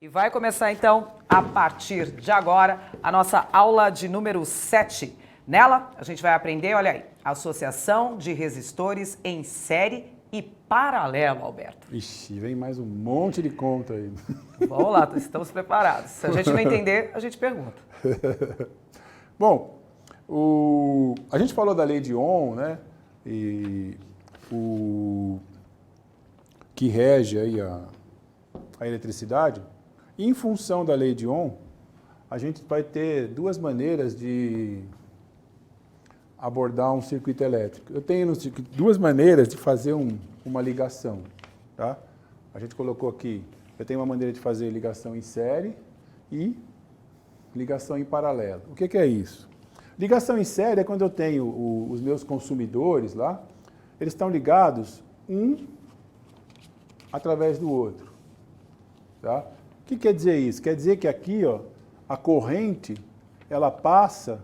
E vai começar, então, a partir de agora, a nossa aula de número 7. Nela, a gente vai aprender, olha aí, associação de resistores em série e paralelo, Alberto. Ixi, vem mais um monte de conta aí. Vamos lá, estamos preparados. Se a gente não entender, a gente pergunta. Bom, a gente falou da lei de Ohm, né? E o que rege aí a eletricidade. Em função da lei de Ohm, a gente vai ter duas maneiras de abordar um circuito elétrico. Eu tenho duas maneiras de fazer uma ligação, tá? A gente colocou aqui, eu tenho uma maneira de fazer ligação em série e ligação em paralelo. O que é isso? Ligação em série é quando eu tenho os meus consumidores lá, eles estão ligados um através do outro, tá? O que quer dizer isso? Quer dizer que aqui, ó, a corrente, ela passa,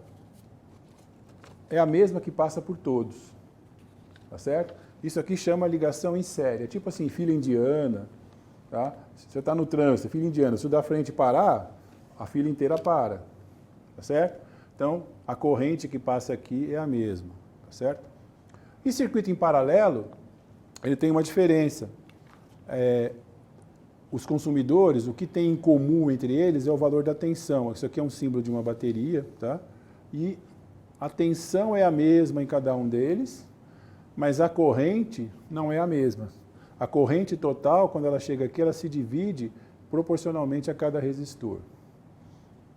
é a mesma que passa por todos, tá certo? Isso aqui chama ligação em série, é tipo assim, fila indiana, tá? Você está no trânsito, fila indiana, se o da frente parar, a fila inteira para, tá certo? Então, a corrente que passa aqui é a mesma, tá certo? E circuito em paralelo, ele tem uma diferença. Os consumidores, o que tem em comum entre eles é o valor da tensão. Isso aqui é um símbolo de uma bateria, tá? E a tensão é a mesma em cada um deles, mas a corrente não é a mesma. A corrente total, quando ela chega aqui, ela se divide proporcionalmente a cada resistor.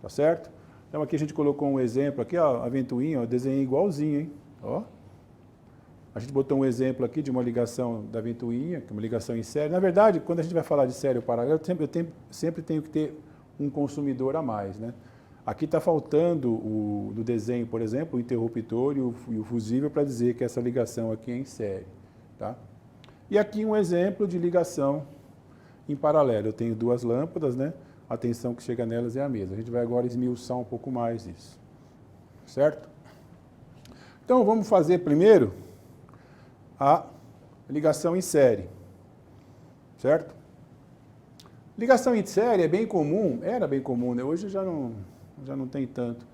Tá certo? Então aqui a gente colocou um exemplo aqui, ó, a ventoinha, ó, desenhei igualzinho, hein? Ó. A gente botou um exemplo aqui de uma ligação da ventoinha, que é uma ligação em série. Na verdade, quando a gente vai falar de série ou paralelo, eu sempre tenho que ter um consumidor a mais, né? Aqui está faltando no desenho, por exemplo, o interruptor e o fusível para dizer que essa ligação aqui é em série, tá? E aqui um exemplo de ligação em paralelo. Eu tenho duas lâmpadas, né? A tensão que chega nelas é a mesma. A gente vai agora esmiuçar um pouco mais isso, certo? Então vamos fazer primeiro a ligação em série, certo? Ligação em série é bem comum, era bem comum, né? Hoje já não tem tanto.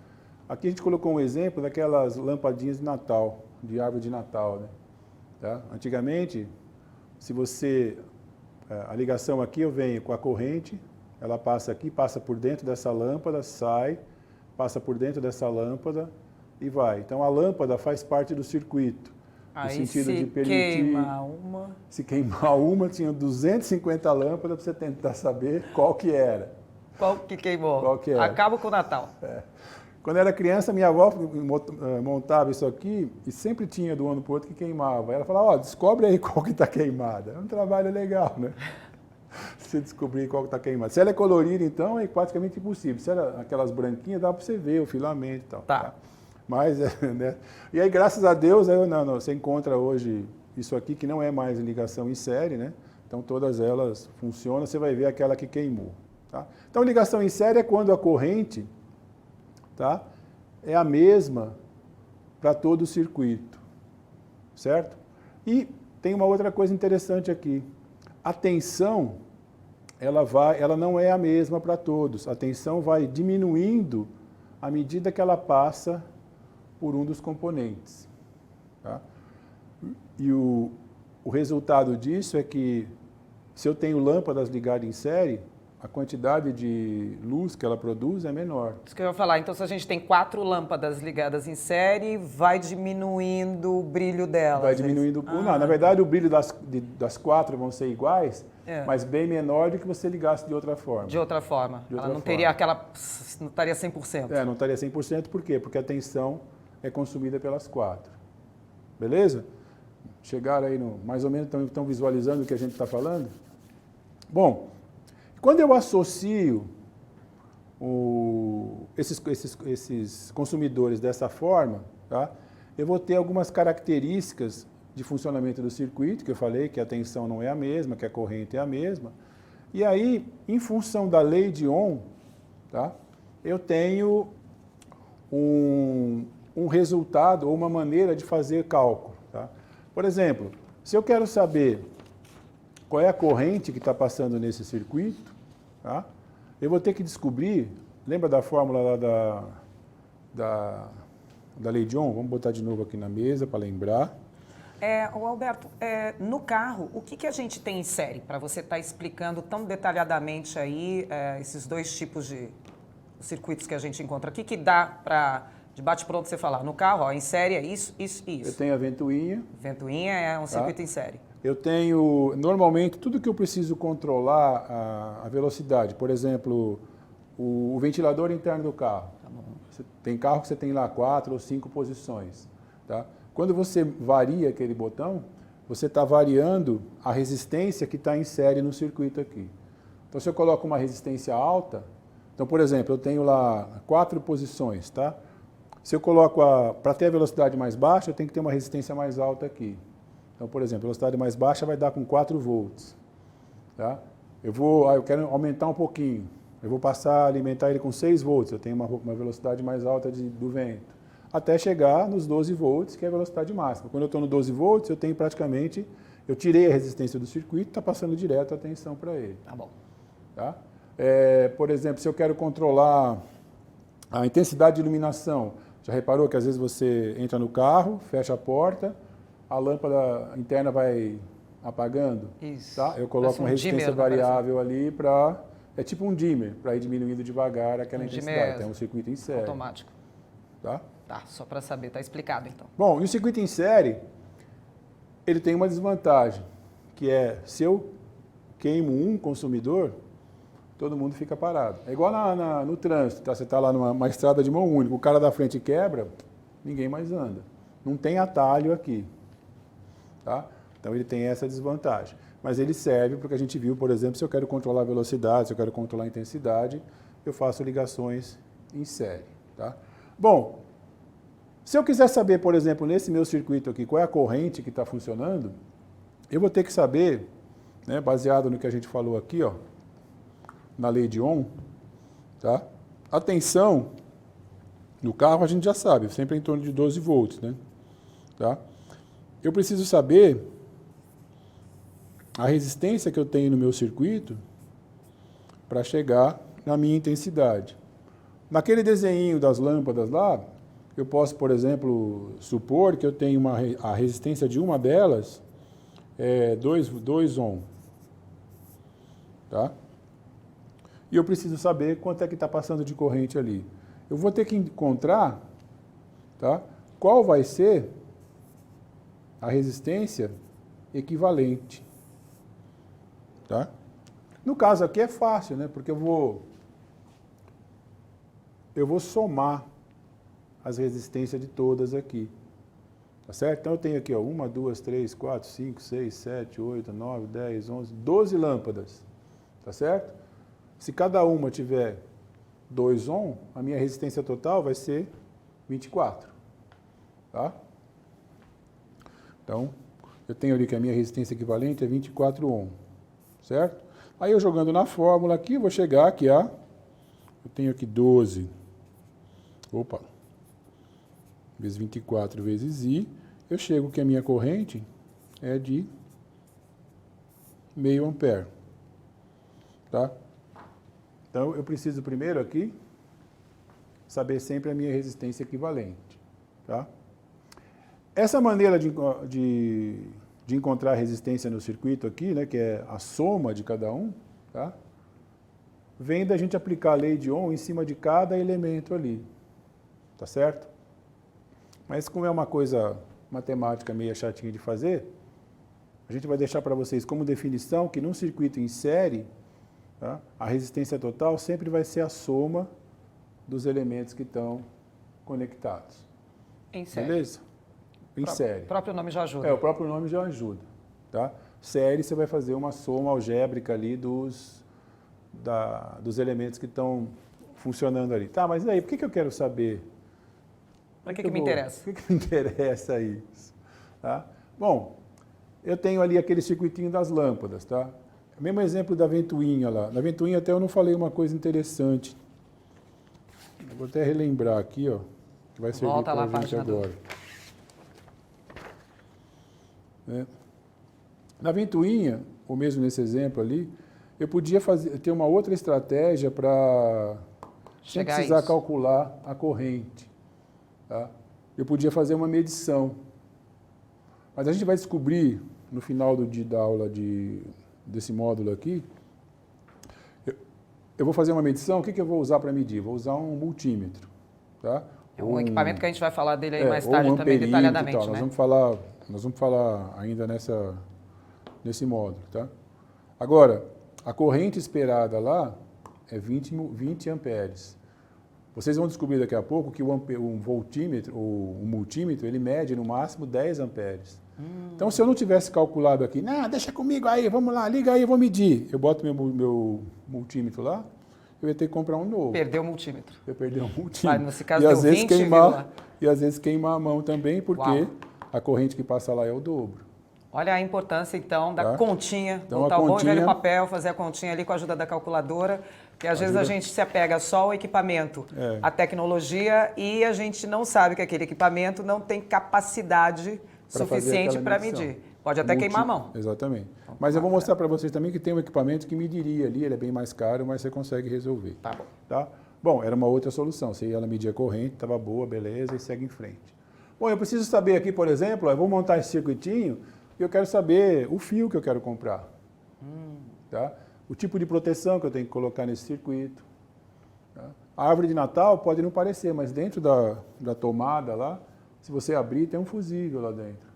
Aqui a gente colocou um exemplo daquelas lampadinhas de Natal, de árvore de Natal, né? Tá? Antigamente, a ligação aqui eu venho com a corrente, ela passa aqui, passa por dentro dessa lâmpada, sai, passa por dentro dessa lâmpada e vai. Então a lâmpada faz parte do circuito. No sentido de permitir, se queimar uma, tinha 250 lâmpadas para você tentar saber qual que era. Qual que queimou? Qual que era. Acaba com o Natal. Quando eu era criança, minha avó montava isso aqui e sempre tinha do ano para o outro que queimava. Ela falava, ó, descobre aí qual que está queimada. É um trabalho legal, né? Você descobrir qual que está queimada. Se ela é colorida, então, é praticamente impossível. Se era aquelas branquinhas, dá para você ver o filamento e tal. Tá. Mas, né? E aí, graças a Deus, você encontra hoje isso aqui, que não é mais ligação em série, né? Então, todas elas funcionam, você vai ver aquela que queimou. Tá? Então, ligação em série é quando a corrente, tá, é a mesma para todo o circuito, certo? E tem uma outra coisa interessante aqui. A tensão, ela não é a mesma para todos. A tensão vai diminuindo à medida que ela passa por um dos componentes. Tá? E o resultado disso é que, se eu tenho lâmpadas ligadas em série, a quantidade de luz que ela produz é menor. Isso que eu ia falar. Então, se a gente tem 4 lâmpadas ligadas em série, vai diminuindo o brilho delas. Vai diminuindo. Não, na verdade, o brilho das 4 vão ser iguais, mas bem menor do que você ligasse de outra forma. De outra forma. Ela não teria aquela... não estaria 100%. Não estaria 100%. Por quê? Porque a tensão é consumida pelas 4. Beleza? Chegaram aí, mais ou menos, estão visualizando o que a gente está falando? Bom, quando eu associo esses consumidores dessa forma, tá? Eu vou ter algumas características de funcionamento do circuito, que eu falei que a tensão não é a mesma, que a corrente é a mesma. E aí, em função da lei de Ohm, tá? Eu tenho um resultado ou uma maneira de fazer cálculo. Tá? Por exemplo, se eu quero saber qual é a corrente que está passando nesse circuito, tá? Eu vou ter que descobrir, lembra da fórmula lá da lei de Ohm? Vamos botar de novo aqui na mesa para lembrar. Alberto, no carro, o que a gente tem em série? Para você estar explicando tão detalhadamente aí esses dois tipos de circuitos que a gente encontra. O que dá para, de bate-pronto, você falar? No carro, ó, em série é isso, isso e isso. Eu tenho a ventoinha. Ventoinha é um circuito em série. Eu tenho, normalmente, tudo que eu preciso controlar a velocidade. Por exemplo, o ventilador interno do carro. Tá bom. Tem carro que você tem lá 4 ou 5 posições. Tá? Quando você varia aquele botão, você está variando a resistência que está em série no circuito aqui. Então, se eu coloco uma resistência alta, então, por exemplo, eu tenho lá 4 posições, tá? Se eu coloco para ter a velocidade mais baixa, eu tenho que ter uma resistência mais alta aqui. Então, por exemplo, a velocidade mais baixa vai dar com 4 volts. Tá? Eu quero aumentar um pouquinho. Eu vou passar a alimentar ele com 6 volts. Eu tenho uma velocidade mais alta do vento. Até chegar nos 12 volts, que é a velocidade máxima. Quando eu estou no 12 volts, eu tenho praticamente... Eu tirei a resistência do circuito, está passando direto a tensão para ele. Tá bom. Tá? Por exemplo, se eu quero controlar a intensidade de iluminação, já reparou que às vezes você entra no carro, fecha a porta, a lâmpada interna vai apagando? Isso. Tá? Eu coloco uma resistência variável ali para... É tipo um dimmer, para ir diminuindo devagar aquela intensidade. Tem um circuito em série. Automático. Tá? Tá, só para saber, tá explicado então. Bom, e o circuito em série, ele tem uma desvantagem, que é, se eu queimo um consumidor, todo mundo fica parado. É igual no trânsito, tá? Você está lá numa estrada de mão única, o cara da frente quebra, ninguém mais anda. Não tem atalho aqui. Tá? Então ele tem essa desvantagem. Mas ele serve porque a gente viu, por exemplo, se eu quero controlar a velocidade, se eu quero controlar a intensidade, eu faço ligações em série. Tá? Bom, se eu quiser saber, por exemplo, nesse meu circuito aqui, qual é a corrente que está funcionando, eu vou ter que saber, né, baseado no que a gente falou aqui, ó, na lei de Ohm, tá? A tensão no carro a gente já sabe, sempre em torno de 12 volts, né? Tá? Eu preciso saber a resistência que eu tenho no meu circuito para chegar na minha intensidade. Naquele desenho das lâmpadas lá, eu posso, por exemplo, supor que eu tenho a resistência de uma delas é 2 ohm. Tá? E eu preciso saber quanto é que está passando de corrente ali. Eu vou ter que encontrar, tá, qual vai ser a resistência equivalente. Tá? No caso aqui é fácil, né? Porque eu vou somar as resistências de todas aqui. Tá certo? Então eu tenho aqui, ó, 1, 2, 3, 4, 5, 6, 7, 8, 9, 10, 11, 12 lâmpadas. Tá certo? Se cada uma tiver 2 ohm, a minha resistência total vai ser 24. Tá? Então, eu tenho ali que a minha resistência equivalente é 24 ohm. Certo? Aí eu jogando na fórmula aqui, vou chegar aqui a... Eu tenho aqui 12. Opa. Vezes 24 vezes I. Eu chego que a minha corrente é de meio ampere. Tá? Então, eu preciso primeiro aqui saber sempre a minha resistência equivalente. Tá? Essa maneira de encontrar a resistência no circuito aqui, né, que é a soma de cada um, tá? Vem da gente aplicar a lei de Ohm em cima de cada elemento ali. Tá certo? Mas como é uma coisa matemática meio chatinha de fazer, a gente vai deixar para vocês como definição que num circuito em série, tá, a resistência total sempre vai ser a soma dos elementos que estão conectados. Em série. Beleza? Em série. O próprio nome já ajuda. O próprio nome já ajuda. Tá? Série, você vai fazer uma soma algébrica ali dos elementos que estão funcionando ali. Tá, mas aí, por que eu quero saber? Para que me interessa? Por que me interessa isso? Tá? Bom, eu tenho ali aquele circuitinho das lâmpadas, tá? Mesmo exemplo da ventoinha lá. Na ventoinha até eu não falei uma coisa interessante. Eu vou até relembrar aqui, ó, que vai servir para a gente agora. Na ventoinha, ou mesmo nesse exemplo ali, eu podia ter uma outra estratégia para sem precisar calcular a corrente. Tá? Eu podia fazer uma medição. Mas a gente vai descobrir no final da aula desse módulo aqui, eu vou fazer uma medição, o que eu vou usar para medir? Vou usar um multímetro. Tá? É um equipamento que a gente vai falar dele aí mais tarde também detalhadamente. Né? Nós vamos falar ainda nesse módulo. Tá? Agora, a corrente esperada lá é 20 amperes. Vocês vão descobrir daqui a pouco que um voltímetro, ou um multímetro, ele mede no máximo 10 amperes. Então, se eu não tivesse calculado aqui, não, deixa comigo aí, vamos lá, liga aí, eu vou medir. Eu boto meu multímetro lá, eu ia ter que comprar um novo. Perdeu o multímetro. Eu perdi um multímetro. Mas nesse caso deu 20, e às vezes queimar a mão também, porque a corrente que passa lá é o dobro. Olha a importância, então, da continha, então, botar o bom e velho papel, fazer a continha ali com a ajuda da calculadora, porque às vezes a gente se apega só ao equipamento, à tecnologia, e a gente não sabe que aquele equipamento não tem capacidade suficiente para medir. Pode até queimar a mão. Exatamente. Mas eu vou mostrar para vocês também que tem um equipamento que mediria ali, ele é bem mais caro, mas você consegue resolver. Tá bom. Tá? Bom, era uma outra solução. Você ia lá medir a corrente, estava boa, beleza, e segue em frente. Bom, eu preciso saber aqui, por exemplo, eu vou montar esse circuitinho e eu quero saber o fio que eu quero comprar. Tá? O tipo de proteção que eu tenho que colocar nesse circuito. Tá? A árvore de Natal pode não parecer, mas dentro da tomada lá, se você abrir, tem um fusível lá dentro.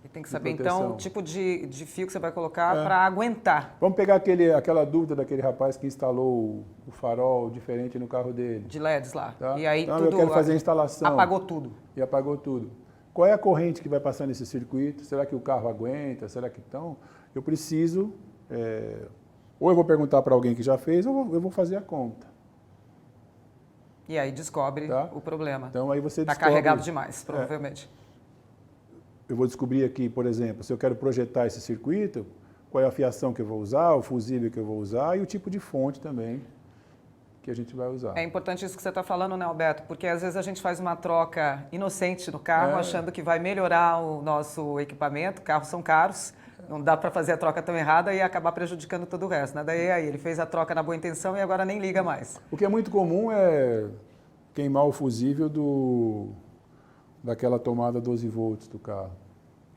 E tem que saber, então, o tipo de fio que você vai colocar para aguentar. Vamos pegar aquela dúvida daquele rapaz que instalou o farol diferente no carro dele. De LEDs lá. Tá? E aí então, tudo, eu quero fazer a instalação. Apagou tudo. E apagou tudo. Qual é a corrente que vai passar nesse circuito? Será que o carro aguenta? Será que então? Eu preciso... ou eu vou perguntar para alguém que já fez, ou eu vou fazer a conta. E aí descobre o problema. Então aí você descobre... Está carregado demais, provavelmente. Eu vou descobrir aqui, por exemplo, se eu quero projetar esse circuito, qual é a fiação que eu vou usar, o fusível que eu vou usar e o tipo de fonte também que a gente vai usar. É importante isso que você está falando, né, Alberto? Porque às vezes a gente faz uma troca inocente no carro, achando que vai melhorar o nosso equipamento. Carros são caros, não dá para fazer a troca tão errada e acabar prejudicando todo o resto, né? Daí aí ele fez a troca na boa intenção e agora nem liga mais. O que é muito comum é queimar o fusível daquela tomada 12 volts do carro.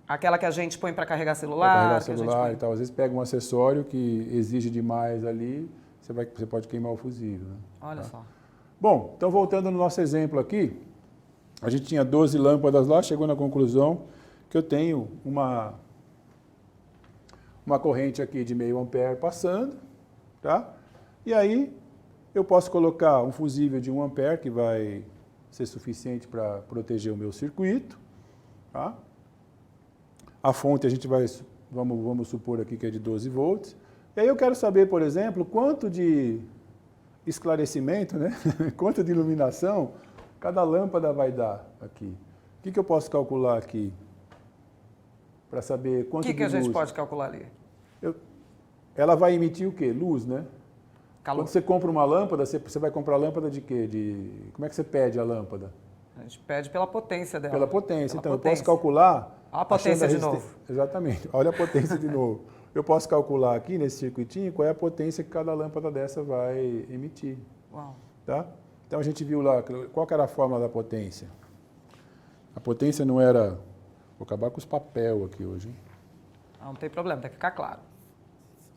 Aquela que a gente põe para carregar celular? Para carregar celular e tal. Às vezes pega um acessório que exige demais ali, você pode queimar o fusível. Né? Olha só. Bom, então voltando no nosso exemplo aqui, a gente tinha 12 lâmpadas lá, chegou na conclusão que eu tenho uma corrente aqui de meio ampere passando, tá? E aí eu posso colocar um fusível de 1 ampere, que vai ser suficiente para proteger o meu circuito, tá? A fonte a gente vamos supor aqui que é de 12 volts. E aí eu quero saber, por exemplo, quanto de esclarecimento, né? Quanto de iluminação cada lâmpada vai dar aqui. O que eu posso calcular aqui para saber quanto de luz? O que a gente pode calcular ali? Ela vai emitir o quê? Luz, né? Calor. Quando você compra uma lâmpada, você vai comprar lâmpada de quê? Como é que você pede a lâmpada? A gente pede pela potência dela. Pela potência. Então, eu posso calcular... Olha a potência de novo. Exatamente. Olha a potência de novo. Eu posso calcular aqui nesse circuitinho qual é a potência que cada lâmpada dessa vai emitir. Uau. Tá? Então, a gente viu lá, qual que era a fórmula da potência? A potência não era... Vou acabar com os papel aqui hoje, hein? Não tem problema, tem que ficar claro.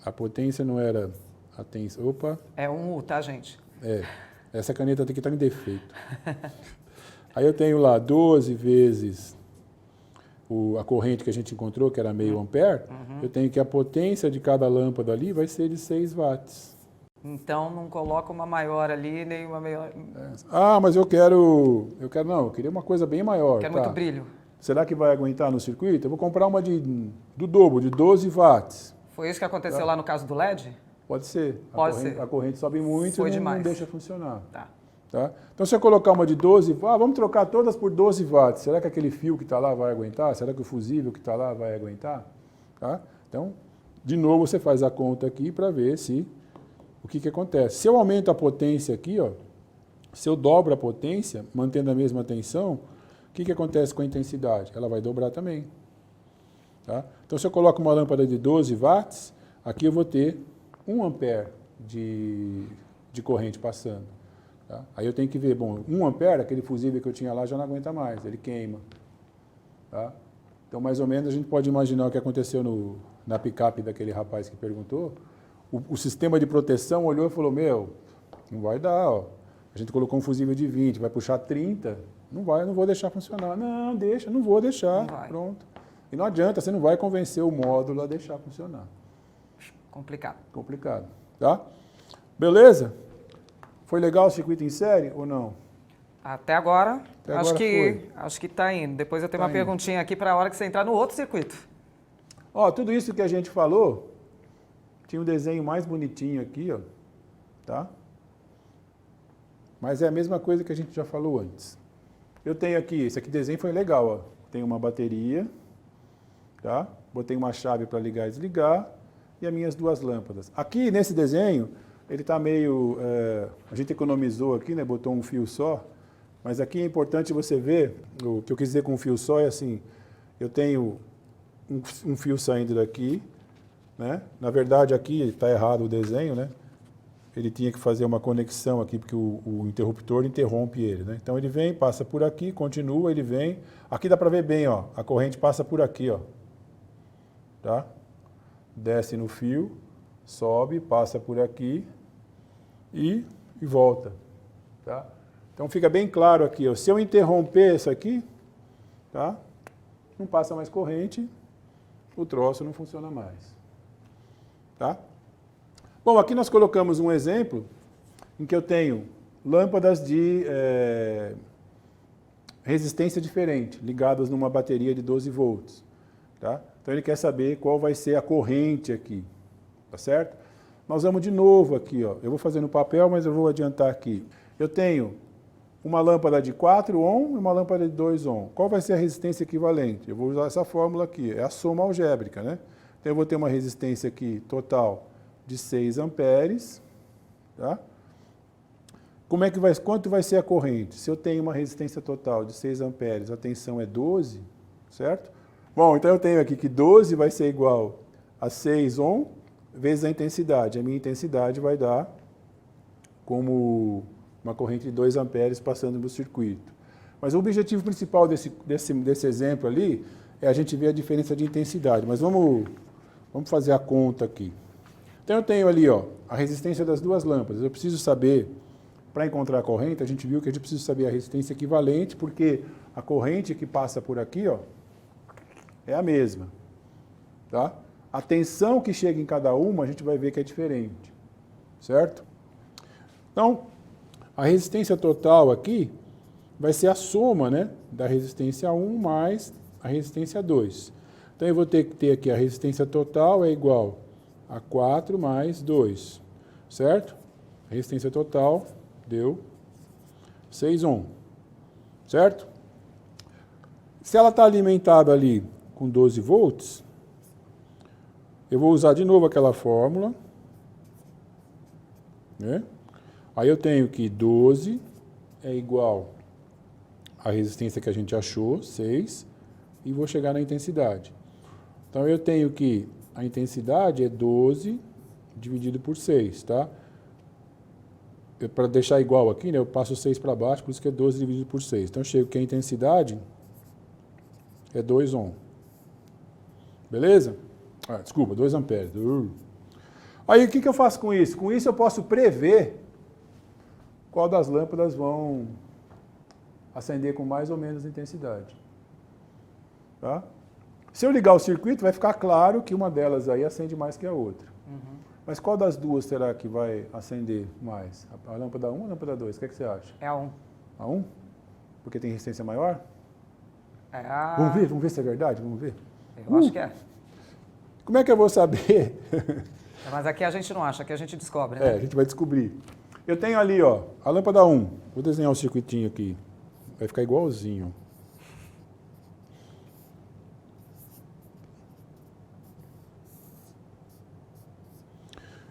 A potência não era... Opa. É um U, tá, gente? Essa caneta aqui está em defeito. Aí eu tenho lá 12 vezes a corrente que a gente encontrou, que era meio ampere. Eu tenho que a potência de cada lâmpada ali vai ser de 6 watts. Então não coloca uma maior ali, nem uma maior... Mas eu queria uma coisa bem maior. Quero muito brilho. Será que vai aguentar no circuito? Eu vou comprar uma do dobro, de 12 watts. Foi isso que aconteceu lá no caso do LED? Pode ser. Pode ser. A corrente sobe muito Foi e demais. não deixa funcionar. Tá. Tá? Então, se eu colocar uma de 12, vamos trocar todas por 12 watts. Será que aquele fio que está lá vai aguentar? Será que o fusível que está lá vai aguentar? Tá? Então, de novo, você faz a conta aqui para ver o que acontece. Se eu aumento a potência aqui, ó, se eu dobro a potência, mantendo a mesma tensão, o que acontece com a intensidade? Ela vai dobrar também. Tá? Então, se eu coloco uma lâmpada de 12 watts, aqui eu vou ter 1 ampere de corrente passando. Tá? Aí eu tenho que ver, bom, 1 ampere, aquele fusível que eu tinha lá já não aguenta mais, ele queima. Tá? Então, mais ou menos, a gente pode imaginar o que aconteceu na picape daquele rapaz que perguntou. O sistema de proteção olhou e falou, não vai dar, ó. A gente colocou um fusível de 20, vai puxar 30, não vou deixar funcionar. Não, deixa, não vou deixar, pronto. E não adianta, você não vai convencer o módulo a deixar funcionar. Complicado. Complicado, tá? Beleza? Foi legal o circuito em série ou não? Até agora, acho foi. que está indo. Depois eu tenho Tá uma perguntinha aqui para a hora que você entrar no outro circuito. Ó, tudo isso que a gente falou, tinha um desenho mais bonitinho aqui, ó, tá? Mas é a mesma coisa que a gente já falou antes. Eu tenho aqui, esse aqui desenho foi legal, ó. Tem uma bateria, tá? Botei uma chave para ligar e desligar e as minhas 2 lâmpadas. Aqui nesse desenho, ele está meio... a gente economizou aqui, né? Botou um fio só. Mas aqui é importante você ver, o que eu quis dizer com um fio só é assim, eu tenho um fio saindo daqui, né? Na verdade aqui está errado o desenho, né? Ele tinha que fazer uma conexão aqui, porque o interruptor interrompe ele, né? Então ele vem, passa por aqui, continua, ele vem. Aqui dá para ver bem, ó, a corrente passa por aqui, ó. Tá? Desce no fio, sobe, passa por aqui e volta, tá? Então fica bem claro aqui, ó, se eu interromper isso aqui, tá? Não passa mais corrente, o troço não funciona mais, tá? Bom, aqui nós colocamos um exemplo em que eu tenho lâmpadas de resistência diferente, ligadas numa bateria de 12 volts, tá? Então ele quer saber qual vai ser a corrente aqui, tá certo? Nós vamos de novo aqui, ó. Eu vou fazer no papel, mas eu vou adiantar aqui. Eu tenho uma lâmpada de 4 ohm e uma lâmpada de 2 ohm. Qual vai ser a resistência equivalente? Eu vou usar essa fórmula aqui, é a soma algébrica, né? Então eu vou ter uma resistência aqui total de 6 amperes, tá? Quanto vai ser a corrente? Se eu tenho uma resistência total de 6 amperes, a tensão é 12, certo? Bom, então eu tenho aqui que 12 vai ser igual a 6 ohm vezes a intensidade. A minha intensidade vai dar como uma corrente de 2 amperes passando no circuito. Mas o objetivo principal desse exemplo ali é a gente ver a diferença de intensidade. Mas vamos fazer a conta aqui. Então eu tenho ali, ó, a resistência das 2 lâmpadas. Eu preciso saber, para encontrar a corrente, a gente viu que a gente precisa saber a resistência equivalente, porque a corrente que passa por aqui, ó, é a mesma, tá? A tensão que chega em cada uma, a gente vai ver que é diferente, certo? Então, a resistência total aqui vai ser a soma, né, da resistência 1 mais a resistência 2. Então, eu vou ter que ter aqui a resistência total é igual a 4 mais 2, certo? A resistência total deu 6 ohm, certo? Se ela está alimentada ali com 12 volts, eu vou usar de novo aquela fórmula, né? Aí eu tenho que 12 é igual à resistência que a gente achou, 6, e vou chegar na intensidade. Então eu tenho que a intensidade é 12 dividido por 6, tá? Para deixar igual aqui, né, eu passo 6 para baixo, por isso que é 12 dividido por 6. Então eu chego que a intensidade é 2 ohm. Beleza? Desculpa, 2 amperes. Aí o que eu faço com isso? Com isso eu posso prever qual das lâmpadas vão acender com mais ou menos intensidade. Tá? Se eu ligar o circuito, vai ficar claro que uma delas aí acende mais que a outra. Uhum. Mas qual das duas será que vai acender mais? A lâmpada 1 ou a lâmpada 2? O que é que você acha? É a 1. A 1? Porque tem resistência maior? É a... Vamos ver se é verdade? Vamos ver. Eu acho que é. Como é que eu vou saber Mas aqui a gente não acha, aqui a gente descobre, né? A gente vai descobrir. Eu tenho ali, ó, a lâmpada 1. Vou desenhar um circuitinho aqui. Vai ficar igualzinho.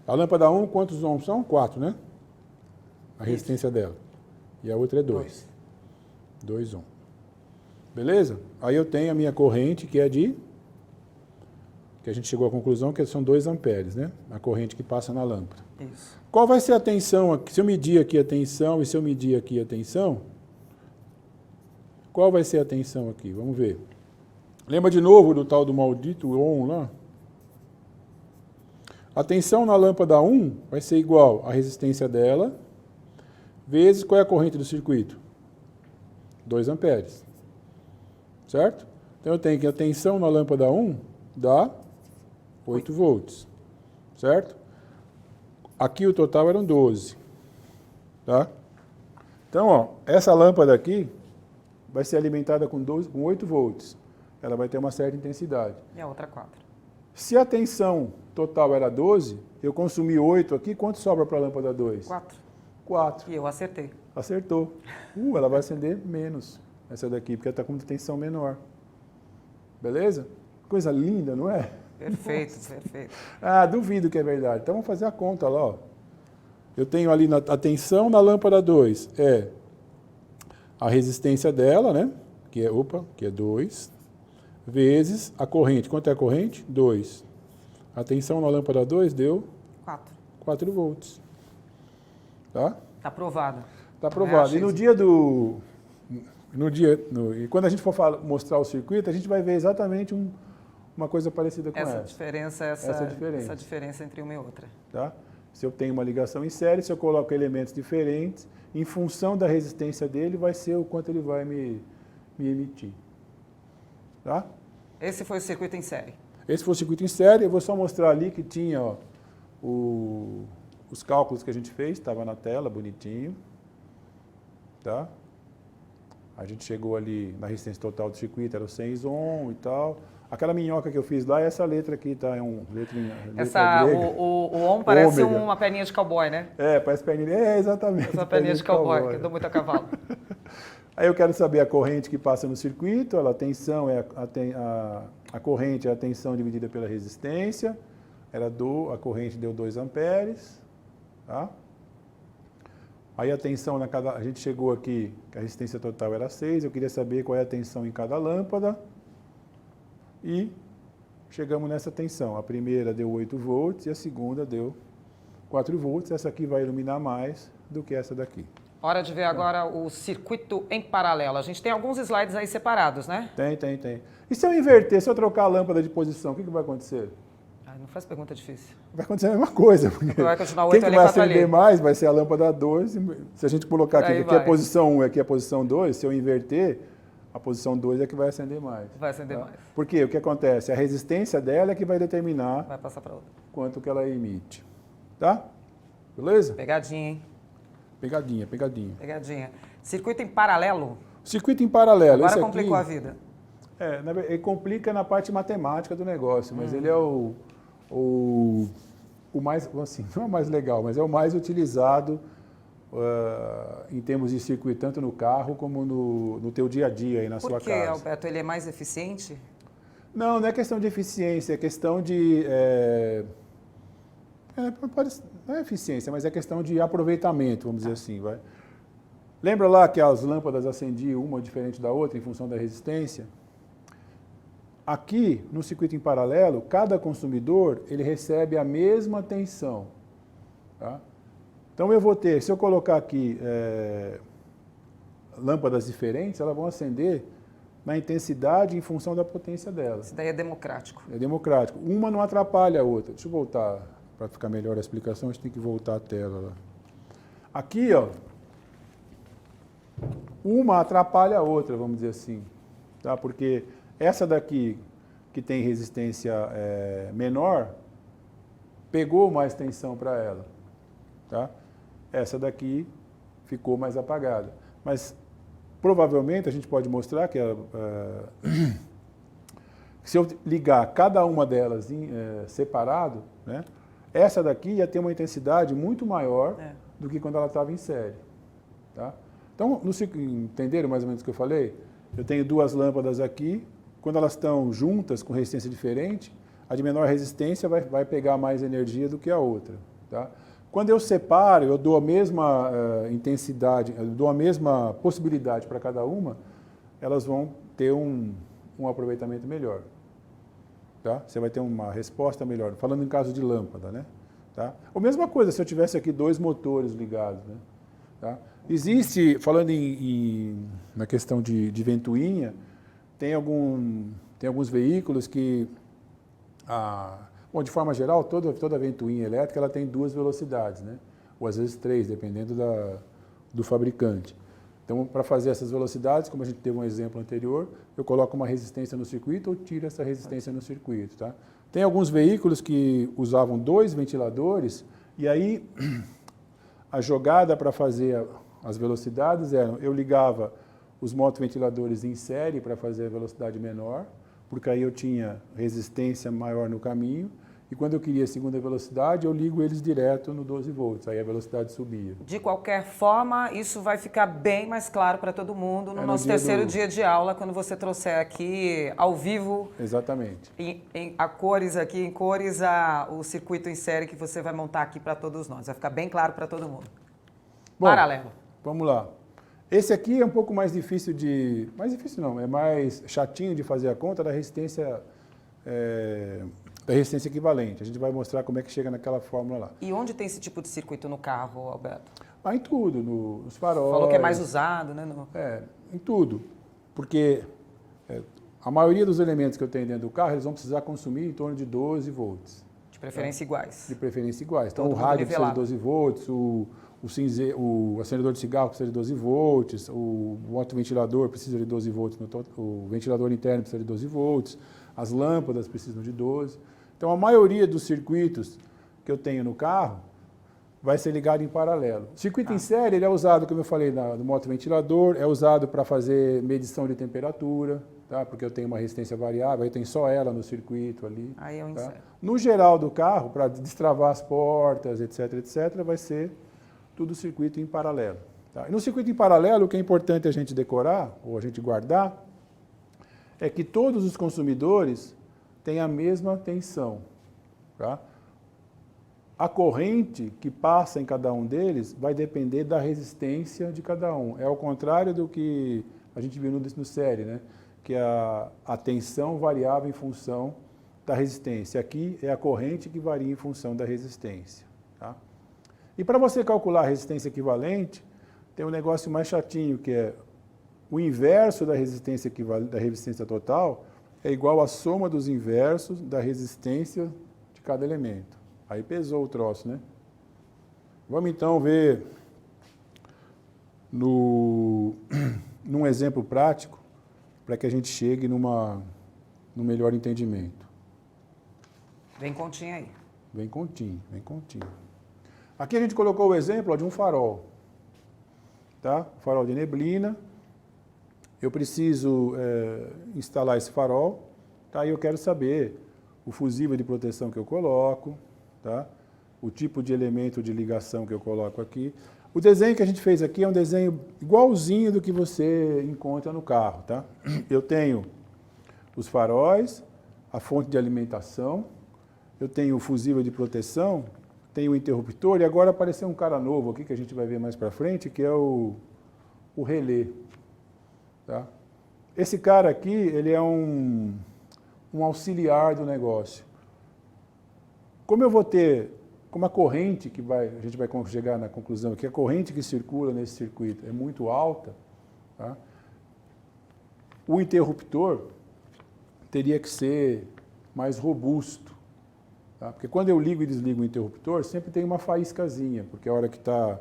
A lâmpada 1, quantos ohms são? 4, né? A resistência dela. E a outra é 2. 2 ohms. Beleza? Aí eu tenho a minha corrente, que é de... que a gente chegou à conclusão que são 2 amperes, né? A corrente que passa na lâmpada. Isso. Qual vai ser a tensão aqui? Se eu medir aqui a tensão e se eu medir aqui a tensão, qual vai ser a tensão aqui? Vamos ver. Lembra de novo do tal do maldito Ohm lá? A tensão na lâmpada 1 vai ser igual à resistência dela, vezes qual é a corrente do circuito? 2 amperes. Certo? Então eu tenho que a tensão na lâmpada 1 dá 8 volts. Certo? Aqui o total eram 12. Tá? Então, ó, essa lâmpada aqui vai ser alimentada com 8 volts. Ela vai ter uma certa intensidade. E a outra 4. Se a tensão total era 12, eu consumi 8 aqui, quanto sobra para a lâmpada 2? 4. 4. E eu acertei. Acertou. Ela vai acender menos, essa daqui, porque ela está com tensão menor. Beleza? Coisa linda, não é? Perfeito, perfeito. Ah, duvido que é verdade. Então vamos fazer a conta lá, ó. Eu tenho ali a tensão na lâmpada 2, é a resistência dela, né? Que é 2, vezes a corrente. Quanto é a corrente? 2. A tensão na lâmpada 2 deu 4 volts. Tá? Está aprovado. Está aprovado. E no dia do... E quando a gente for mostrar o circuito, a gente vai ver exatamente uma coisa parecida com essa. Essa diferença entre uma e outra. Tá? Se eu tenho uma ligação em série, se eu coloco elementos diferentes, em função da resistência dele, vai ser o quanto ele vai me emitir. Tá? Esse foi o circuito em série. Esse foi o circuito em série. Eu vou só mostrar ali que tinha ó, os cálculos que a gente fez, estava na tela, bonitinho. Tá? A gente chegou ali na resistência total do circuito, era o 100 ohm e tal. Aquela minhoca que eu fiz lá, essa letra aqui, tá? É letra grega. O ohm parece Ômega. uma perninha de cowboy, né? Parece perninha. Exatamente. Essa perninha de cowboy, que eu dou muito a cavalo. Aí eu quero saber a corrente que passa no circuito, a tensão é a corrente é a tensão dividida pela resistência. A corrente deu 2 amperes. Tá? Aí a tensão a gente chegou aqui, que a resistência total era 6, eu queria saber qual é a tensão em cada lâmpada. E chegamos nessa tensão. A primeira deu 8 volts e a segunda deu 4 volts. Essa aqui vai iluminar mais do que essa daqui. Hora de ver agora o circuito em paralelo. A gente tem alguns slides aí separados, né? Tem. E se eu inverter, se eu trocar a lâmpada de posição, o que vai acontecer? Não faz pergunta difícil. Vai acontecer a mesma coisa. Porque vai continuar 8 quem que ali, vai 4 acender ali. mais vai ser a lâmpada 2. Se a gente colocar aqui, aqui é a vai. posição 1 e aqui é a posição 2, se eu inverter, a posição 2 é que vai acender mais. Vai acender tá? mais. Porque o que acontece? A resistência dela é que vai determinar Vai passar para outra. quanto que ela emite. Tá? Beleza? Pegadinha, hein? Pegadinha. Circuito em paralelo. Circuito em paralelo. Agora esse complicou aqui, a vida. ele complica na parte matemática do negócio, mas ele é o mais, assim, não é o mais legal, mas é o mais utilizado em termos de circuito, tanto no carro como no teu dia a dia aí na sua casa. Por que, Alberto, ele é mais eficiente? Não é questão de eficiência, é questão de... não é eficiência, mas é questão de aproveitamento, vamos dizer assim. Vai. Lembra lá que as lâmpadas acendiam uma diferente da outra em função da resistência? Aqui, no circuito em paralelo, cada consumidor ele recebe a mesma tensão. Tá? Então eu vou ter, se eu colocar aqui lâmpadas diferentes, elas vão acender na intensidade em função da potência delas. Isso daí é democrático. É democrático. Uma não atrapalha a outra. Deixa eu voltar, para ficar melhor a explicação, a gente tem que voltar a tela lá. Aqui, ó, uma atrapalha a outra, vamos dizer assim. Tá? Porque essa daqui, que tem resistência menor, pegou mais tensão para ela. Tá? Essa daqui ficou mais apagada. Mas, provavelmente, a gente pode mostrar que se eu ligar cada uma delas separado, né, essa daqui ia ter uma intensidade muito maior do que quando ela estava em série. Tá? Então, entenderam mais ou menos o que eu falei? Eu tenho duas lâmpadas aqui, quando elas estão juntas com resistência diferente, a de menor resistência vai pegar mais energia do que a outra. Tá? Quando eu separo, eu dou a mesma intensidade, eu dou a mesma possibilidade para cada uma, elas vão ter um aproveitamento melhor. Tá? Você vai ter uma resposta melhor, falando em caso de lâmpada. Né? Tá? A mesma coisa se eu tivesse aqui dois motores ligados. Né? Tá? Existe, falando na questão de ventoinha, tem alguns veículos que, bom, de forma geral, toda ventoinha elétrica ela tem duas velocidades, né? Ou às vezes três, dependendo do fabricante. Então, para fazer essas velocidades, como a gente teve um exemplo anterior, eu coloco uma resistência no circuito ou tiro essa resistência no circuito. Tá? Tem alguns veículos que usavam dois ventiladores e aí a jogada para fazer as velocidades era, eu ligava os motoventiladores em série para fazer a velocidade menor, porque aí eu tinha resistência maior no caminho, e quando eu queria a segunda velocidade, eu ligo eles direto no 12 volts, aí a velocidade subia. De qualquer forma, isso vai ficar bem mais claro para todo mundo no nosso terceiro dia de aula, quando você trouxer aqui ao vivo. Exatamente. Em cores, o circuito em série que você vai montar aqui para todos nós. Vai ficar bem claro para todo mundo. Bom, paralelo. Vamos lá. Esse aqui é um pouco mais difícil de... Mais difícil não, é mais chatinho de fazer a conta da resistência equivalente. A gente vai mostrar como é que chega naquela fórmula lá. E onde tem esse tipo de circuito no carro, Alberto? Em tudo, nos faróis. Falou que é mais usado, né? Em tudo. Porque a maioria dos elementos que eu tenho dentro do carro, eles vão precisar consumir em torno de 12 volts. De preferência iguais. De preferência iguais. Então, Todo o rádio nivelado. precisa de 12 volts, o acendedor de cigarro precisa de 12 volts, o motoventilador precisa de 12 volts, o ventilador interno precisa de 12 volts, as lâmpadas precisam de 12. Então, a maioria dos circuitos que eu tenho no carro vai ser ligado em paralelo. O circuito em série ele é usado, como eu falei, no motoventilador, é usado para fazer medição de temperatura, tá? Porque eu tenho uma resistência variável, aí tem só ela no circuito ali. Aí é um tá? No geral do carro, para destravar as portas, etc., vai ser tudo circuito em paralelo. Tá? E no circuito em paralelo, o que é importante a gente decorar, ou a gente guardar, é que todos os consumidores têm a mesma tensão. Tá? A corrente que passa em cada um deles vai depender da resistência de cada um. É ao contrário do que a gente viu no série, né? Que a tensão variava em função da resistência. Aqui é a corrente que varia em função da resistência. Tá? E para você calcular a resistência equivalente, tem um negócio mais chatinho, que é o inverso da resistência total é igual à soma dos inversos da resistência de cada elemento. Aí pesou o troço, né? Vamos então ver num exemplo prático para que a gente chegue num melhor entendimento. Vem continha aí. Vem continho, vem continho. Aqui a gente colocou o exemplo de um farol. Tá? Farol de neblina. Eu preciso instalar esse farol. Tá? E eu quero saber o fusível de proteção que eu coloco. Tá? O tipo de elemento de ligação que eu coloco aqui. O desenho que a gente fez aqui é um desenho igualzinho do que você encontra no carro. Tá? Eu tenho os faróis, a fonte de alimentação, eu tenho o fusível de proteção, tenho o interruptor, e agora apareceu um cara novo aqui que a gente vai ver mais para frente, que é o relé. Tá? Esse cara aqui, ele é um auxiliar do negócio. Como a corrente a gente vai chegar na conclusão aqui, a corrente que circula nesse circuito é muito alta, tá? O interruptor teria que ser mais robusto. Tá? Porque quando eu ligo e desligo o interruptor, sempre tem uma faíscazinha, porque a hora que está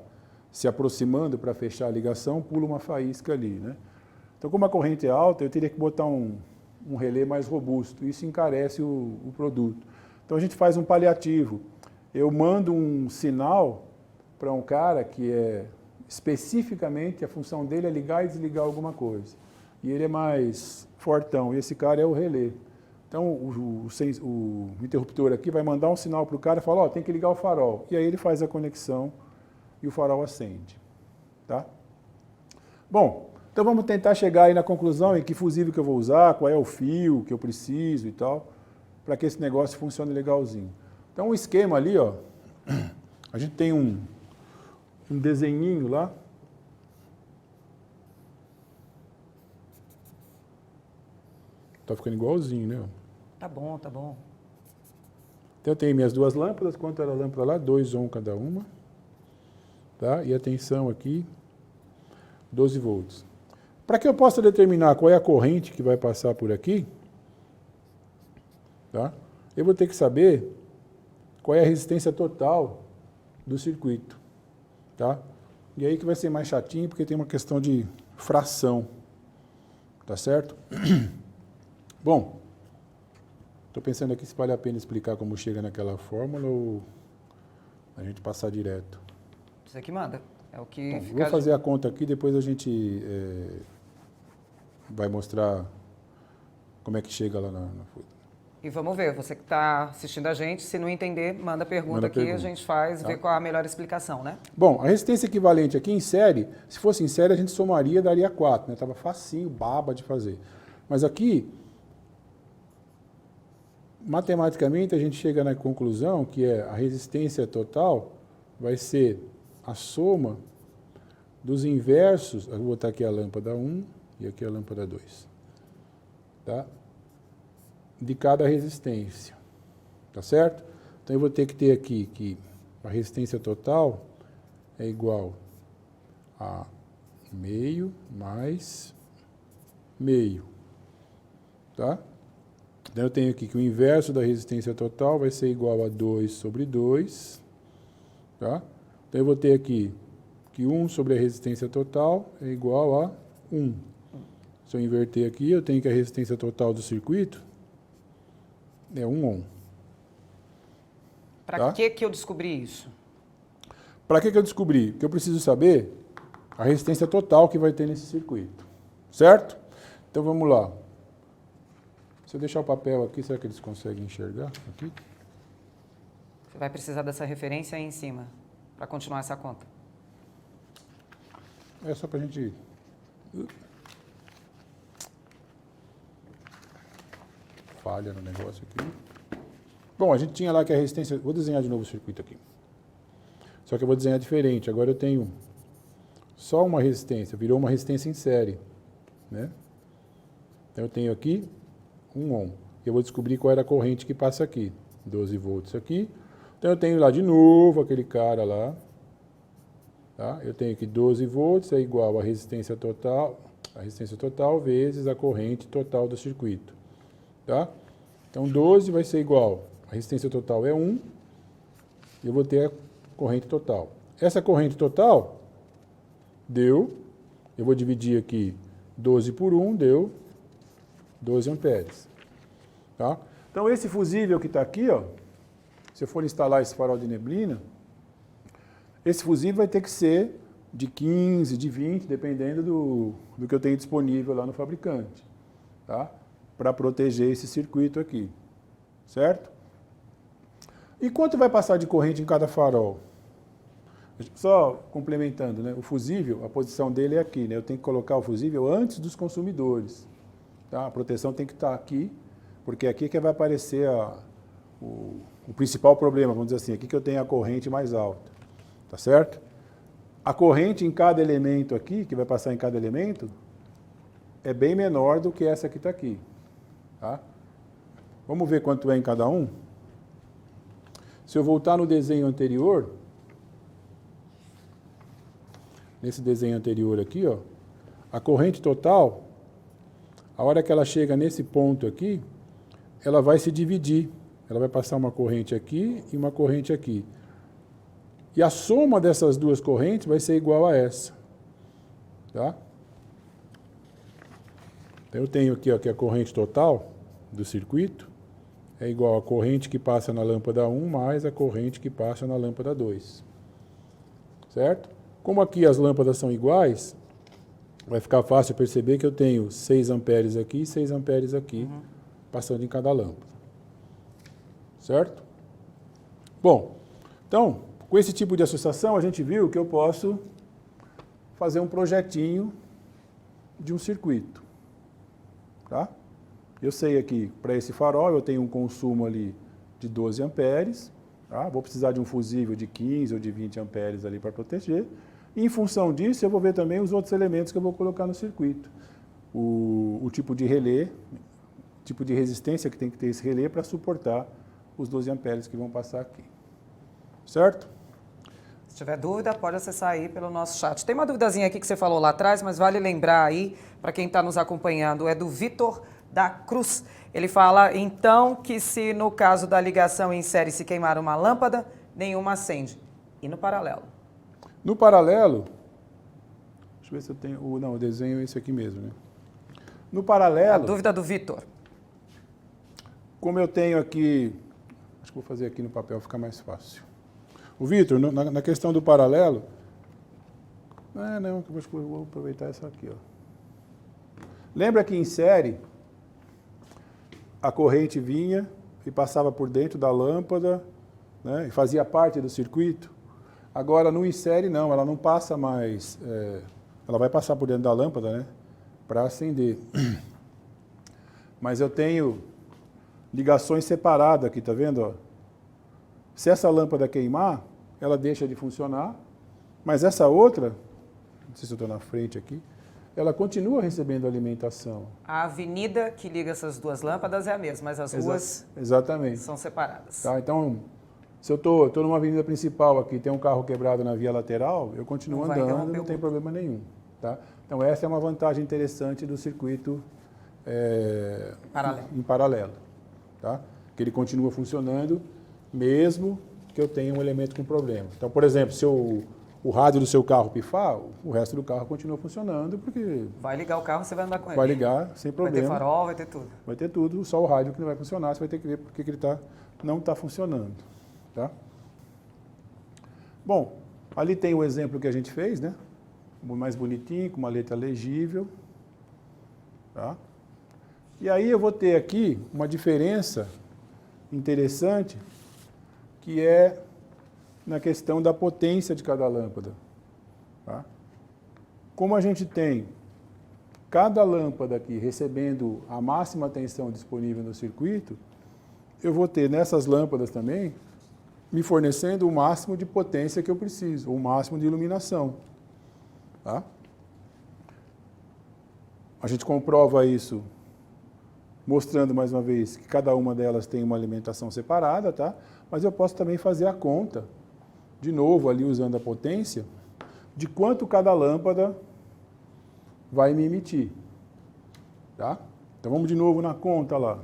se aproximando para fechar a ligação, pula uma faísca ali. Né? Então, como a corrente é alta, eu teria que botar um relé mais robusto. Isso encarece o produto. Então, a gente faz um paliativo. Eu mando um sinal para um cara que especificamente, a função dele é ligar e desligar alguma coisa. E ele é mais fortão, e esse cara é o relé. Então, o interruptor aqui vai mandar um sinal para o cara e falar, ó, tem que ligar o farol. E aí ele faz a conexão e o farol acende. Tá? Bom, então vamos tentar chegar aí na conclusão em que fusível que eu vou usar, qual é o fio que eu preciso e tal, para que esse negócio funcione legalzinho. Então, o esquema ali, ó, a gente tem um desenhinho lá. Tá ficando igualzinho, né? Tá bom, tá bom. Então eu tenho minhas duas lâmpadas, quanto era a lâmpada lá? 2 ohms cada uma. Tá? E a tensão aqui, 12 volts. Para que eu possa determinar qual é a corrente que vai passar por aqui, tá? Eu vou ter que saber qual é a resistência total do circuito. Tá? E aí que vai ser mais chatinho, porque tem uma questão de fração. Tá certo? Bom, estou pensando aqui se vale a pena explicar como chega naquela fórmula ou a gente passar direto. Você que manda. É o que Bom, fica... vou fazer a conta aqui, depois a gente vai mostrar como é que chega lá na E vamos ver, você que está assistindo a gente, se não entender, manda pergunta aqui, a gente faz, tá? Vê qual é a melhor explicação, né? Bom, a resistência equivalente aqui em série, se fosse em série a gente somaria, daria 4, né? Tava facinho, baba de fazer. Mas aqui, matematicamente, a gente chega na conclusão que a resistência total vai ser a soma dos inversos, eu vou botar aqui a lâmpada 1 e aqui a lâmpada 2, tá? De cada resistência, tá certo? Então eu vou ter que ter aqui que a resistência total é igual a meio mais meio, tá? Então eu tenho aqui que o inverso da resistência total vai ser igual a 2 sobre 2, tá? Então eu vou ter aqui que 1 sobre a resistência total é igual a 1. Se eu inverter aqui, eu tenho que a resistência total do circuito é 1 ohm. Para que eu descobri isso? Para que eu descobri? Porque eu preciso saber a resistência total que vai ter nesse circuito. Certo? Então vamos lá. Se eu deixar o papel aqui, será que eles conseguem enxergar aqui? Você vai precisar dessa referência aí em cima, para continuar essa conta. É só para a gente... Falha no negócio aqui. Bom, a gente tinha lá que a resistência... Vou desenhar de novo o circuito aqui. Só que eu vou desenhar diferente. Agora eu tenho só uma resistência. Virou uma resistência em série, né? Então eu tenho aqui 1 ohm. Eu vou descobrir qual era a corrente que passa aqui. 12 volts aqui. Então eu tenho lá de novo aquele cara lá. Tá? Eu tenho que 12 volts é igual a resistência total vezes a corrente total do circuito. Tá? Então 12 vai ser igual, a resistência total é 1, e eu vou ter a corrente total. Essa corrente total deu, eu vou dividir aqui 12 por 1, deu 12 amperes. Tá? Então esse fusível que está aqui, ó, se eu for instalar esse farol de neblina, esse fusível vai ter que ser de 15, de 20, dependendo do que eu tenho disponível lá no fabricante, tá? Para proteger esse circuito aqui, certo? E quanto vai passar de corrente em cada farol? Só complementando, né? O fusível, a posição dele é aqui, né? Eu tenho que colocar o fusível antes dos consumidores, tá? A proteção tem que estar aqui, porque aqui que vai aparecer o principal problema, vamos dizer assim, aqui que eu tenho a corrente mais alta. Tá certo? A corrente em cada elemento aqui, que vai passar em cada elemento, é bem menor do que essa que está aqui. Tá? Vamos ver quanto é em cada um? Se eu voltar no desenho anterior, nesse desenho anterior aqui, ó, a corrente total, a hora que ela chega nesse ponto aqui, ela vai se dividir. Ela vai passar uma corrente aqui e uma corrente aqui. E a soma dessas duas correntes vai ser igual a essa. Tá? Então eu tenho aqui ó, que a corrente total do circuito é igual à corrente que passa na lâmpada 1 mais a corrente que passa na lâmpada 2. Certo? Como aqui as lâmpadas são iguais, vai ficar fácil perceber que eu tenho 6 amperes aqui e 6 amperes aqui passando em cada lâmpada. Certo? Bom, então, com esse tipo de associação, a gente viu que eu posso fazer um projetinho de um circuito. Tá? Eu sei aqui, para esse farol, eu tenho um consumo ali de 12 amperes. Tá? Vou precisar de um fusível de 15 ou de 20 amperes ali para proteger. E, em função disso, eu vou ver também os outros elementos que eu vou colocar no circuito. O tipo de relé, tipo de resistência que tem que ter esse relé para suportar os 12 amperes que vão passar aqui. Certo? Se tiver dúvida, pode acessar aí pelo nosso chat. Tem uma duvidazinha aqui que você falou lá atrás, mas vale lembrar aí, para quem está nos acompanhando, é do Vitor da Cruz. Ele fala, então, que se no caso da ligação em série se queimar uma lâmpada, nenhuma acende. E no paralelo? No paralelo, deixa eu ver se eu tenho, não, o desenho é esse aqui mesmo, né? No paralelo... A dúvida do Vitor. Como eu tenho aqui, acho que vou fazer aqui no papel, fica mais fácil. O Vitor, na questão do paralelo, acho que eu vou aproveitar essa aqui, ó. Lembra que em série, a corrente vinha e passava por dentro da lâmpada, né, e fazia parte do circuito? Agora, no em série, não, ela não passa mais, ela vai passar por dentro da lâmpada, né, para acender. Mas eu tenho ligações separadas aqui, tá vendo? Ó? Se essa lâmpada queimar, ela deixa de funcionar, mas essa outra, não sei se eu estou na frente aqui, ela continua recebendo alimentação. A avenida que liga essas duas lâmpadas é a mesma, mas as ruas exatamente são separadas. Tá, então, se eu estou numa avenida principal aqui, tem um carro quebrado na via lateral, eu continuo andando, não tem problema nenhum. Tá? Então, essa é uma vantagem interessante do circuito em paralelo. Tá? Que ele continua funcionando, mesmo que eu tenha um elemento com problema. Então, por exemplo, se o rádio do seu carro pifar, o resto do carro continua funcionando, porque... Vai ligar o carro, você vai andar com ele. Vai ligar, sem problema. Vai ter farol, vai ter tudo. Vai ter tudo, só o rádio que não vai funcionar, você vai ter que ver porque que ele não está funcionando. Tá? Bom, ali tem o exemplo que a gente fez, né? Mais bonitinho, com uma letra legível. Tá? E aí eu vou ter aqui uma diferença interessante, que é na questão da potência de cada lâmpada. Tá? Como a gente tem cada lâmpada aqui recebendo a máxima tensão disponível no circuito, eu vou ter nessas lâmpadas também me fornecendo o máximo de potência que eu preciso, o máximo de iluminação. Tá? A gente comprova isso mostrando mais uma vez que cada uma delas tem uma alimentação separada, tá? Mas eu posso também fazer a conta, de novo ali usando a potência, de quanto cada lâmpada vai me emitir. Tá? Então vamos de novo na conta lá.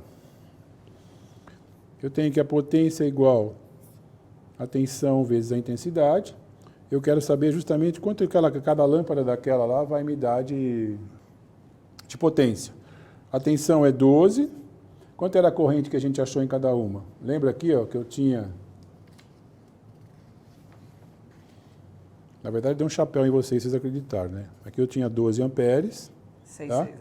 Eu tenho que a potência é igual a tensão vezes a intensidade. Eu quero saber justamente quanto cada lâmpada daquela lá vai me dar de potência. A tensão é 12. Quanto era a corrente que a gente achou em cada uma? Lembra aqui, ó, que eu tinha... Na verdade, deu um chapéu em vocês acreditaram, né? Aqui eu tinha 12 amperes. 6, tá? 6.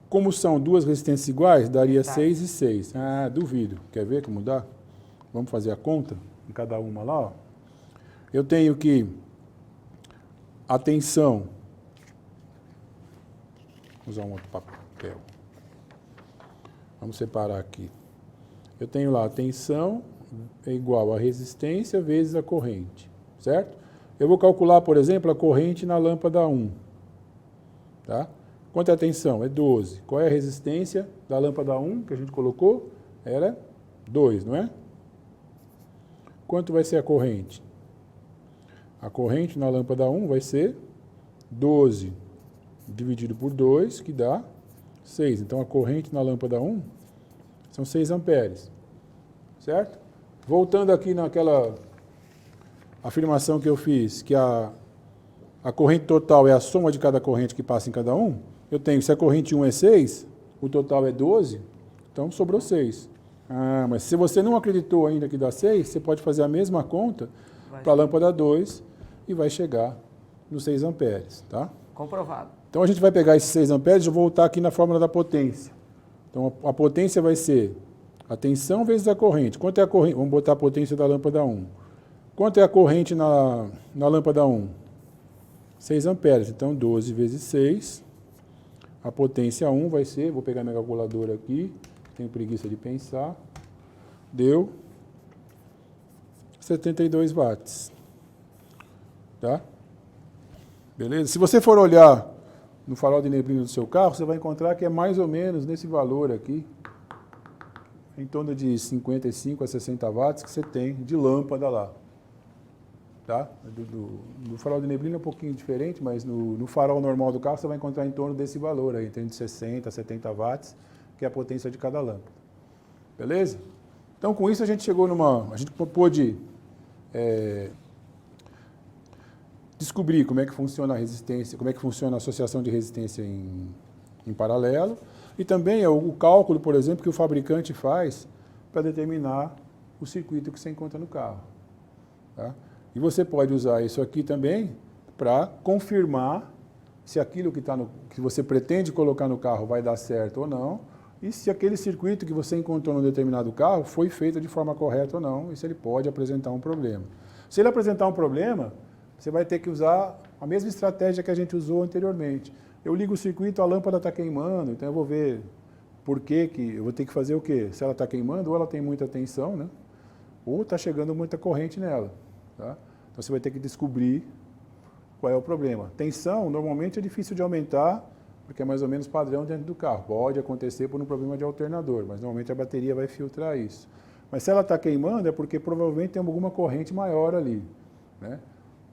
Como são duas resistências iguais, daria 6 e 6. Ah, duvido. Quer ver como dá? Vamos fazer a conta em cada uma lá, ó. Eu tenho que a tensão... Vou usar um outro papel. Vamos separar aqui. Eu tenho lá a tensão é igual a resistência vezes a corrente, certo? Eu vou calcular, por exemplo, a corrente na lâmpada 1. Tá? Quanto é a tensão? É 12. Qual é a resistência da lâmpada 1 que a gente colocou? Era 2, não é? Quanto vai ser a corrente? A corrente na lâmpada 1 vai ser 12 dividido por 2, que dá 6. Então, a corrente na lâmpada 1 são 6 amperes. Certo? Voltando aqui naquela afirmação que eu fiz, que a corrente total é a soma de cada corrente que passa em cada um, eu tenho, se a corrente 1 é 6, o total é 12, então sobrou 6. Ah, mas se você não acreditou ainda que dá 6, você pode fazer a mesma conta para a lâmpada 2 e vai chegar nos 6 amperes. Tá? Comprovado. Então a gente vai pegar esses 6 amperes e voltar aqui na fórmula da potência. Então, a potência vai ser a tensão vezes a corrente. Quanto é a corrente? Vamos botar a potência da lâmpada 1. Quanto é a corrente na lâmpada 1? 6 amperes. Então, 12 vezes 6. A potência 1 vai ser, vou pegar minha calculadora aqui, tenho preguiça de pensar, deu 72 watts. Tá? Beleza? Se você for olhar no farol de neblina do seu carro, você vai encontrar que é mais ou menos nesse valor aqui, em torno de 55 a 60 watts que você tem de lâmpada lá. Tá? Do farol de neblina é um pouquinho diferente, mas no farol normal do carro você vai encontrar em torno desse valor aí, entre 60 a 70 watts, que é a potência de cada lâmpada. Beleza? Então, com isso a gente chegou a gente pôde descobrir como é que funciona a resistência, como é que funciona a associação de resistência em paralelo, e também o cálculo, por exemplo, que o fabricante faz para determinar o circuito que você encontra no carro. Tá? E você pode usar isso aqui também para confirmar se aquilo que você pretende colocar no carro vai dar certo ou não, e se aquele circuito que você encontrou num determinado carro foi feito de forma correta ou não, e se ele pode apresentar um problema. Se ele apresentar um problema, você vai ter que usar a mesma estratégia que a gente usou anteriormente. Eu ligo o circuito, a lâmpada está queimando, então eu vou ver por que eu vou ter que fazer o quê? Se ela está queimando, ou ela tem muita tensão, né? Ou está chegando muita corrente nela. Tá? Então você vai ter que descobrir qual é o problema. Tensão, normalmente é difícil de aumentar, porque é mais ou menos padrão dentro do carro. Pode acontecer por um problema de alternador, mas normalmente a bateria vai filtrar isso. Mas se ela está queimando, é porque provavelmente tem alguma corrente maior ali. Né?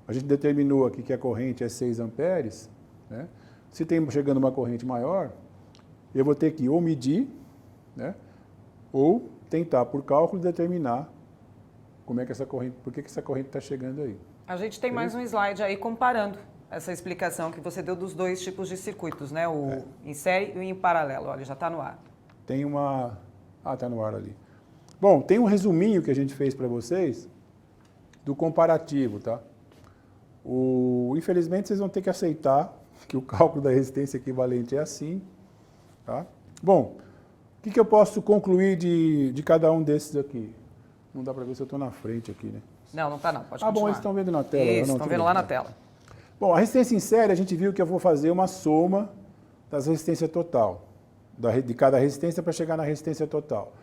A gente determinou aqui que a corrente é 6 amperes. Né? Se tem chegando uma corrente maior, eu vou ter que ou medir, né? Ou tentar, por cálculo, determinar como é que essa corrente, por que essa corrente está chegando aí. A gente tem mais um slide aí comparando essa explicação que você deu dos dois tipos de circuitos, né? O em série e o em paralelo. Olha, já está no ar. Tem uma... Ah, está no ar ali. Bom, tem um resuminho que a gente fez para vocês do comparativo, tá? Infelizmente, vocês vão ter que aceitar que o cálculo da resistência equivalente é assim, tá? Bom, o que eu posso concluir de cada um desses aqui? Não dá para ver se eu estou na frente aqui, né? Não está não, pode continuar. Bom, eles estão vendo na tela. Isso, estão vendo lá na tela. Bom, a resistência em série, a gente viu que eu vou fazer uma soma das resistências total, de cada resistência para chegar na resistência total.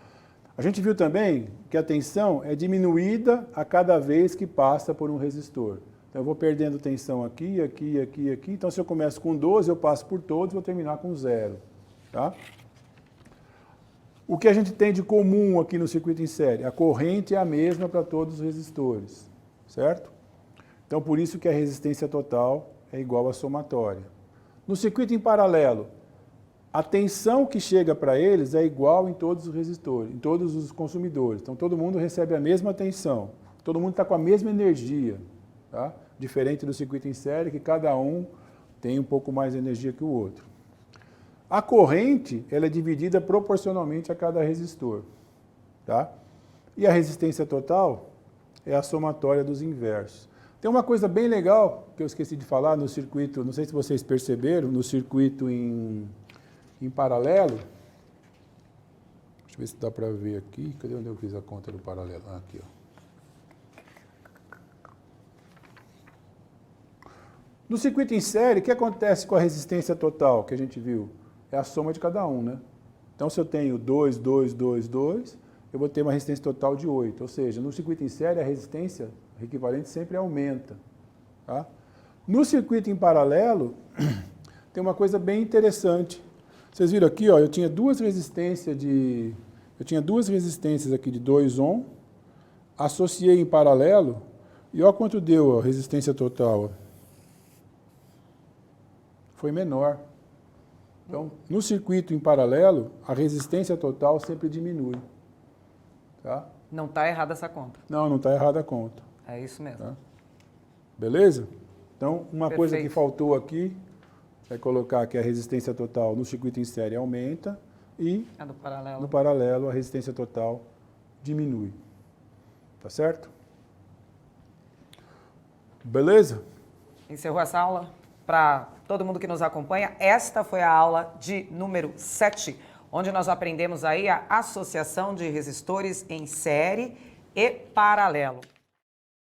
A gente viu também que a tensão é diminuída a cada vez que passa por um resistor. Então, eu vou perdendo tensão aqui, aqui, aqui, aqui. Então, se eu começo com 12, eu passo por todos, vou terminar com 0. Tá? O que a gente tem de comum aqui no circuito em série? A corrente é a mesma para todos os resistores, certo? Então, por isso que a resistência total é igual à somatória. No circuito em paralelo, a tensão que chega para eles é igual em todos os resistores, em todos os consumidores. Então, todo mundo recebe a mesma tensão, todo mundo está com a mesma energia, tá? Diferente do circuito em série, que cada um tem um pouco mais de energia que o outro. A corrente, ela é dividida proporcionalmente a cada resistor, tá? E a resistência total é a somatória dos inversos. Tem uma coisa bem legal que eu esqueci de falar no circuito, não sei se vocês perceberam, no circuito em paralelo. Deixa eu ver se dá para ver aqui. Cadê onde eu fiz a conta do paralelo? Ah, aqui, ó. No circuito em série, o que acontece com a resistência total que a gente viu? É a soma de cada um, né? Então, se eu tenho 2, 2, 2, 2, eu vou ter uma resistência total de 8. Ou seja, no circuito em série, a resistência equivalente sempre aumenta. Tá? No circuito em paralelo, tem uma coisa bem interessante. Vocês viram aqui, ó, eu tinha duas resistências aqui de 2 ohm, associei em paralelo, e olha quanto deu a resistência total. Foi menor. Então, no circuito em paralelo, a resistência total sempre diminui. Tá? Não está errada essa conta. Não está errada a conta. É isso mesmo. Tá? Beleza? Então, uma Perfeito. coisa que faltou aqui é colocar que a resistência total no circuito em série aumenta e no paralelo a resistência total diminui. Tá certo? Beleza? Encerrou essa aula? Para todo mundo que nos acompanha, esta foi a aula de número 7, onde nós aprendemos aí a associação de resistores em série e paralelo.